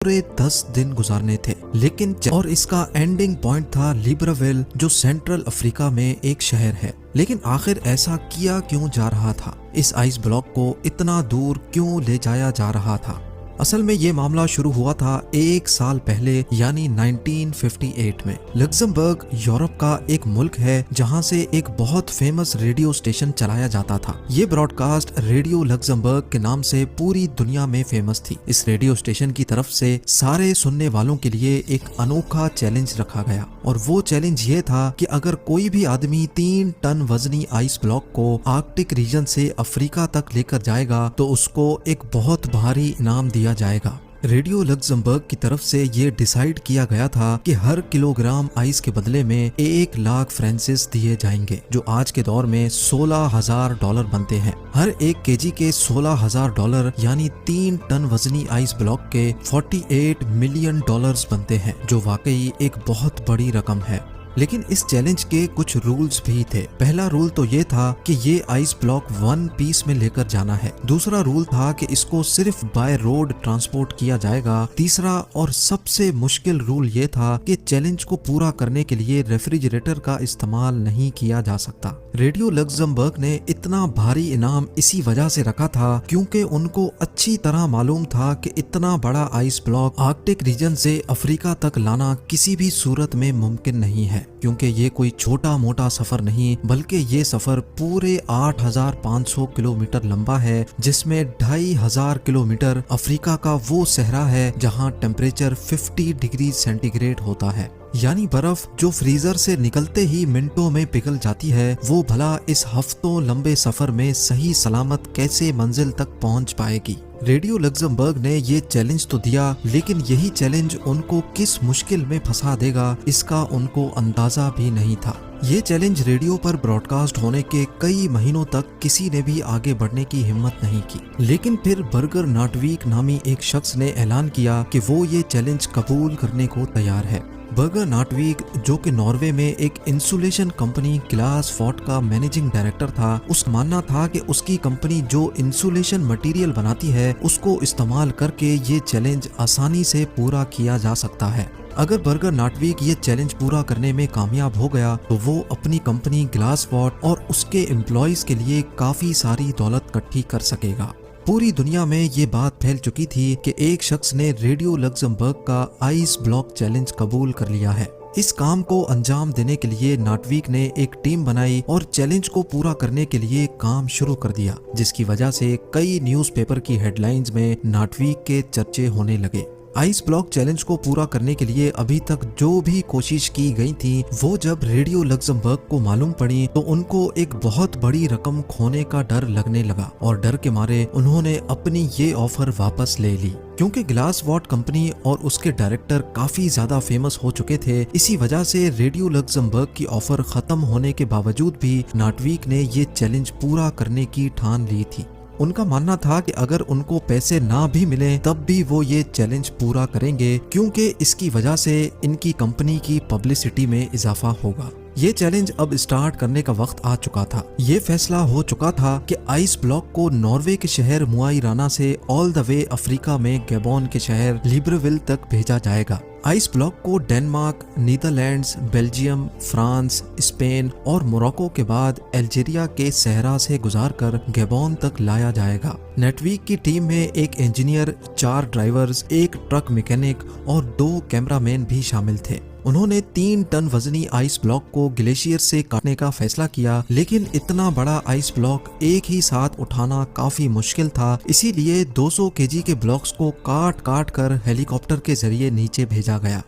पूरे 10 दिन गुजारने थे, लेकिन और इसका एंडिंग पॉइंट था लिब्राविल, जो सेंट्रल अफ्रीका में एक शहर है। लेकिन आखिर ऐसा किया क्यों जा रहा था? इस आइस ब्लॉक को इतना दूर क्यों ले जाया जा रहा था? असल में ये मामला शुरू हुआ था 1 साल पहले, यानी 1958 में। लग्जमबर्ग यूरोप का एक मुल्क है जहां से एक बहुत फेमस रेडियो स्टेशन चलाया जाता था। ये ब्रॉडकास्ट रेडियो लग्जमबर्ग के नाम से पूरी दुनिया में फेमस थी। इस रेडियो स्टेशन की तरफ से सारे सुनने वालों के लिए एक अनोखा चैलेंज रखा गया, और वो चैलेंज ये था कि अगर कोई भी आदमी 3 टन वजनी आइस ब्लॉक को आर्कटिक रीजन से अफ्रीका तक लेकर जाएगा तो उसको एक बहुत भारी इनाम दिया जाएगा। रेडियो लग्जमबर्ग की तरफ से ये डिसाइड किया गया था कि हर किलोग्राम आइस के बदले में 1 लाख फ्रांसिस दिए जाएंगे, जो आज के दौर में $16,000 बनते हैं। हर 1 केजी के $16,000 यानी 3 टन वजनी आइस ब्लॉक के $48 मिलियन बनते हैं, जो वाकई एक बहुत बड़ी रकम है। लेकिन इस चैलेंज के कुछ रूल्स भी थे। पहला रूल तो ये था कि ये आइस ब्लॉक 1 पीस में लेकर जाना है। दूसरा रूल था कि इसको सिर्फ बाय रोड ट्रांसपोर्ट किया जाएगा। तीसरा और सबसे मुश्किल रूल ये था कि चैलेंज को पूरा करने के लिए रेफ्रिजरेटर का इस्तेमाल नहीं किया जा सकता। रेडियो लग्जमबर्ग ने इतना भारी इनाम इसी वजह से रखा था क्योंकि उनको अच्छी तरह मालूम था कि इतना बड़ा आइस ब्लॉक आर्कटिक रीजन से अफ्रीका तक लाना किसी भी सूरत में मुमकिन नहीं है, क्योंकि ये कोई छोटा मोटा सफर नहीं, बल्कि ये सफर पूरे 8,500 किलोमीटर लंबा है, जिसमें 2,500 किलोमीटर अफ्रीका का वो सहरा है जहां टेम्परेचर 50 डिग्री सेंटीग्रेड होता है। यानी बर्फ जो फ्रीजर से निकलते ही मिनटों में पिघल जाती है, वो भला इस हफ्तों लंबे सफर में सही सलामत कैसे मंजिल तक पहुंच पाएगी। रेडियो लग्जमबर्ग ने ये चैलेंज तो दिया, लेकिन यही चैलेंज उनको किस मुश्किल में फंसा देगा इसका उनको अंदाजा भी नहीं था। ये चैलेंज रेडियो पर ब्रॉडकास्ट होने के कई महीनों तक किसी ने भी आगे बढ़ने की हिम्मत नहीं की। लेकिन फिर बर्गर नाटवीक नामी एक शख्स ने ऐलान किया कि वो ये चैलेंज कबूल करने को तैयार है। बर्गर नाटवीक, जो कि नॉर्वे में एक इंसुलेशन कंपनी ग्लास फोर्ट का मैनेजिंग डायरेक्टर था, उसका मानना था कि उसकी कंपनी जो इंसुलेशन मटेरियल बनाती है उसको इस्तेमाल करके ये चैलेंज आसानी से पूरा किया जा सकता है। अगर बर्गर नाटवीक ये चैलेंज पूरा करने में कामयाब हो गया तो वो अपनी कंपनी ग्लास फोर्ट और उसके एम्प्लॉइज के लिए काफी सारी दौलत इकट्ठी कर सकेगा। पूरी दुनिया में ये बात फैल चुकी थी कि एक शख्स ने रेडियो लग्जमबर्ग का आइस ब्लॉक चैलेंज कबूल कर लिया है। इस काम को अंजाम देने के लिए नाटवीक ने एक टीम बनाई और चैलेंज को पूरा करने के लिए काम शुरू कर दिया, जिसकी वजह से कई न्यूज़पेपर की हेडलाइंस में नाटवीक के चर्चे होने लगे। आइस ब्लॉक चैलेंज को पूरा करने के लिए अभी तक जो भी कोशिश की गई थी, वो जब रेडियो लग्जमबर्ग को मालूम पड़ी तो उनको एक बहुत बड़ी रकम खोने का डर लगने लगा, और डर के मारे उन्होंने अपनी ये ऑफर वापस ले ली। क्योंकि ग्लास वॉट कंपनी और उसके डायरेक्टर काफी ज्यादा फेमस हो चुके थे, इसी वजह से रेडियो लग्जमबर्ग की ऑफर खत्म होने के बावजूद भी नाटवीक ने ये चैलेंज पूरा करने की ठान ली थी। उनका मानना था कि अगर उनको पैसे ना भी मिले तब भी वो ये चैलेंज पूरा करेंगे, क्योंकि इसकी वजह से इनकी कंपनी की पब्लिसिटी में इजाफा होगा। ये चैलेंज अब स्टार्ट करने का वक्त आ चुका था। ये फैसला हो चुका था कि आइस ब्लॉक को नॉर्वे के शहर मुआइराना से ऑल द वे अफ्रीका में गैबोन के शहर लिब्राविल तक भेजा जाएगा। आइस ब्लॉक को Denmark, Netherlands, Belgium, France, Spain और मोरक्को के बाद अल्जीरिया के सहरा से गुजारकर गैबोन तक लाया जाएगा। नेटवीक की टीम में एक इंजीनियर, 4 ड्राइवर्स, एक ट्रक मैकेनिक और 2 कैमरामैन भी शामिल थे। उन्होंने 3 टन वजनी आइस ब्लॉक को ग्लेशियर से काटने का फैसला किया, लेकिन इतना बड़ा आइस ब्लॉक एक ही साथ उठाना काफी मुश्किल था। इसीलिए 200 केजी के ब्लॉक्स को काट काट कर हेलीकॉप्टर के जरिए नीचे भेजा गया।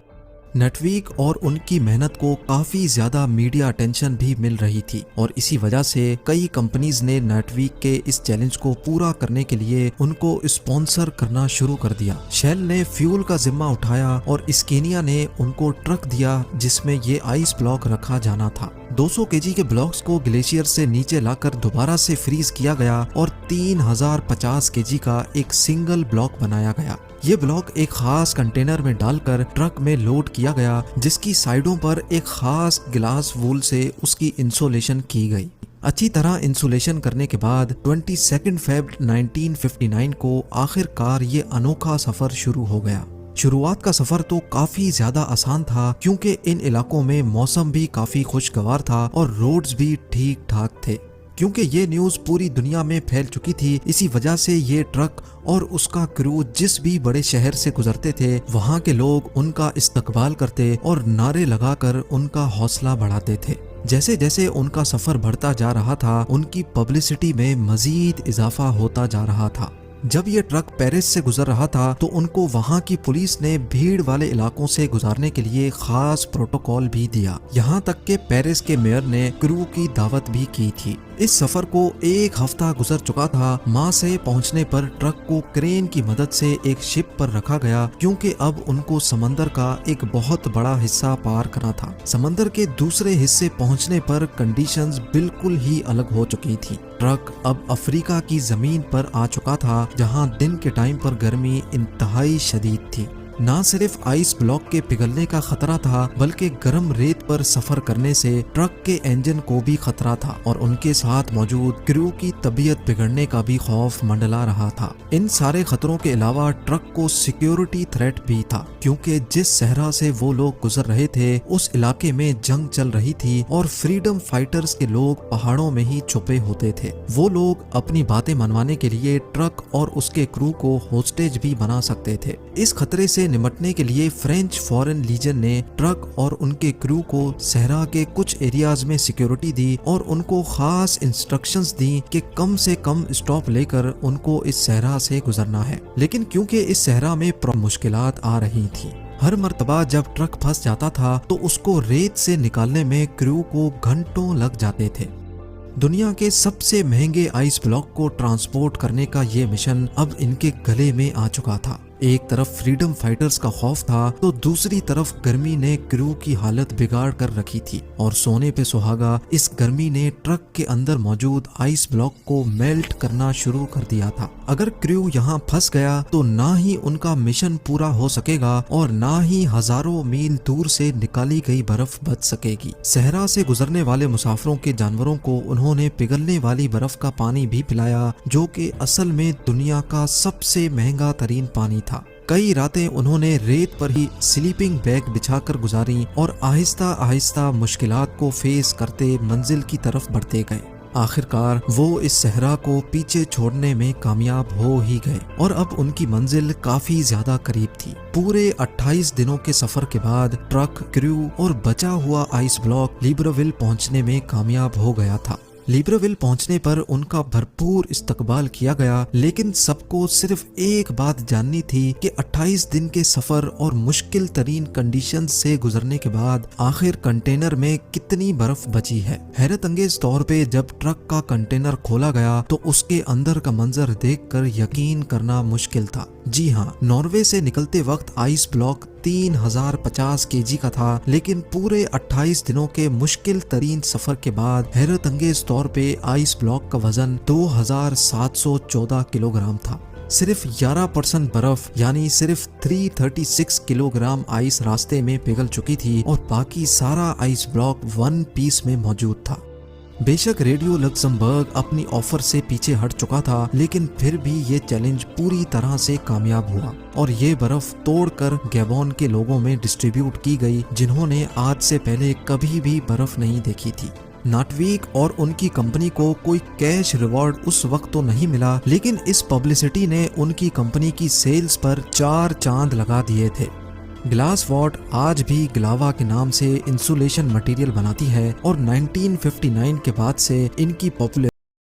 नटवीक और उनकी मेहनत को काफी ज्यादा मीडिया अटेंशन भी मिल रही थी, और इसी वजह से कई कंपनीज ने नटवीक के इस चैलेंज को पूरा करने के लिए उनको स्पॉन्सर करना शुरू कर दिया। शेल ने फ्यूल का जिम्मा उठाया और स्केनिया ने उनको ट्रक दिया जिसमें ये आइस ब्लॉक रखा जाना था। 200 केजी के ब्लॉक्स को ग्लेशियर से नीचे लाकर दोबारा से फ्रीज किया गया और 3050 केजी का एक सिंगल ब्लॉक बनाया गया। ये ब्लॉक एक खास कंटेनर में डालकर ट्रक में लोड किया गया, जिसकी साइडों पर एक खास ग्लास वूल से उसकी इंसुलेशन की गई। अच्छी तरह इंसुलेशन करने के बाद 22 फरवरी 1959 को आखिरकार ये अनोखा सफर शुरू हो गया। शुरुआत का सफर तो काफी ज्यादा आसान था क्योंकि इन इलाकों में मौसम भी काफी खुशगवार था और रोड्स भी ठीक ठाक थे। क्योंकि ये न्यूज पूरी दुनिया में फैल चुकी थी, इसी वजह से ये ट्रक और उसका क्रू जिस भी बड़े शहर से गुजरते थे वहाँ के लोग उनका इस्तकबाल करते और नारे लगाकर उनका हौसला बढ़ाते थे। जैसे जैसे उनका सफर बढ़ता जा रहा था उनकी पब्लिसिटी में मजीद इजाफा होता जा रहा था। जब ये ट्रक पेरिस से गुजर रहा था तो उनको वहाँ की पुलिस ने भीड़ वाले इलाकों से गुजारने के लिए खास प्रोटोकॉल भी दिया। यहाँ तक के पेरिस के मेयर ने क्रू की दावत भी की थी। इस सफर को 1 हफ्ता गुजर चुका था। माँ से पहुँचने पर ट्रक को क्रेन की मदद से एक शिप पर रखा गया क्योंकि अब उनको समंदर का एक बहुत बड़ा हिस्सा पार करना था। समंदर के दूसरे हिस्से पहुँचने पर कंडीशंस बिल्कुल ही अलग हो चुकी थी। ट्रक अब अफ्रीका की जमीन पर आ चुका था जहां दिन के टाइम पर गर्मी इंतहाई शदीद थी। ना सिर्फ आइस ब्लॉक के पिघलने का खतरा था बल्कि गर्म रेत पर सफर करने से ट्रक के इंजन को भी खतरा था और उनके साथ मौजूद क्रू की तबीयत बिगड़ने का भी खौफ मंडला रहा था। इन सारे खतरों के अलावा ट्रक को सिक्योरिटी थ्रेट भी था क्योंकि जिस सहरा से वो लोग गुजर रहे थे उस इलाके में जंग चल रही थी और फ्रीडम फाइटर्स के लोग पहाड़ों में ही छुपे होते थे। वो लोग अपनी बातें मनवाने के लिए ट्रक और उसके क्रू को होस्टेज भी बना सकते थे। इस खतरे से निपटने के लिए फ्रेंच फॉरेन लीजन ने ट्रक और उनके क्रू को सहरा के कुछ एरियाज में सिक्योरिटी दी और उनको खास इंस्ट्रक्शंस दी कि कम से कम स्टॉप लेकर उनको इस सहरा से गुजरना है। लेकिन क्योंकि इस सहरा में मुश्किलात आ रही थी, हर मर्तबा जब ट्रक फंस जाता था तो उसको रेत से निकालने में क्रू को घंटों लग जाते थे। दुनिया के सबसे महंगे आइस ब्लॉक को ट्रांसपोर्ट करने का ये मिशन अब इनके गले में आ चुका था। एक तरफ फ्रीडम फाइटर्स का खौफ था तो दूसरी तरफ गर्मी ने क्रू की हालत बिगाड़ कर रखी थी और सोने पे सुहागा इस गर्मी ने ट्रक के अंदर मौजूद आइस ब्लॉक को मेल्ट करना शुरू कर दिया था। अगर क्रू यहाँ फंस गया तो ना ही उनका मिशन पूरा हो सकेगा और ना ही हजारों मील दूर से निकाली गई बर्फ बच सकेगी। सहरा से गुजरने वाले मुसाफिरों के जानवरों को उन्होंने पिघलने वाली बर्फ का पानी भी पिलाया जो कि असल में दुनिया का सबसे महंगा तरीन पानी था। कई रातें उन्होंने रेत पर ही स्लीपिंग बैग बिछाकर गुजारी और आहिस्ता आहिस्ता मुश्किलात को फेस करते मंजिल की तरफ बढ़ते गए। आखिरकार वो इस सहरा को पीछे छोड़ने में कामयाब हो ही गए और अब उनकी मंजिल काफी ज्यादा करीब थी। पूरे 28 दिनों के सफर के बाद ट्रक, क्रू और बचा हुआ आइस ब्लॉक लिब्रेविल पहुंचने में कामयाब हो गया था। लिब्रेविल पहुंचने पर उनका भरपूर इस्तकबाल किया गया, लेकिन सबको सिर्फ एक बात जाननी थी कि 28 दिन के सफर और मुश्किल तरीन कंडीशन से गुजरने के बाद आखिर कंटेनर में कितनी बर्फ बची है। हैरत अंगेज तौर पे जब ट्रक का कंटेनर खोला गया तो उसके अंदर का मंजर देखकर यकीन करना मुश्किल था। जी हाँ, नॉर्वे से निकलते वक्त आइस ब्लॉक 3050 केजी का था, लेकिन पूरे 28 दिनों के मुश्किल तरीन सफर के बाद हैरत अंगेज तौर पे आइस ब्लॉक का वजन 2714 किलोग्राम था। सिर्फ 11% बर्फ यानी सिर्फ 336 किलोग्राम आइस रास्ते में पिघल चुकी थी और बाकी सारा आइस ब्लॉक वन पीस में मौजूद था। बेशक रेडियो लक्समबर्ग अपनी ऑफर से पीछे हट चुका था, लेकिन फिर भी ये चैलेंज पूरी तरह से कामयाब हुआ और ये बर्फ तोड़कर गैबोन के लोगों में डिस्ट्रीब्यूट की गई जिन्होंने आज से पहले कभी भी बर्फ नहीं देखी थी। नाटवीक और उनकी कंपनी को कोई कैश रिवॉर्ड उस वक्त तो नहीं मिला, लेकिन इस पब्लिसिटी ने उनकी कंपनी की सेल्स पर 4 चांद लगा दिए थे। ग्लासवॉट आज भी ग्लावा के नाम से इंसुलेशन मटेरियल बनाती है और 1959 के बाद से इनकी पॉपुलैरिटी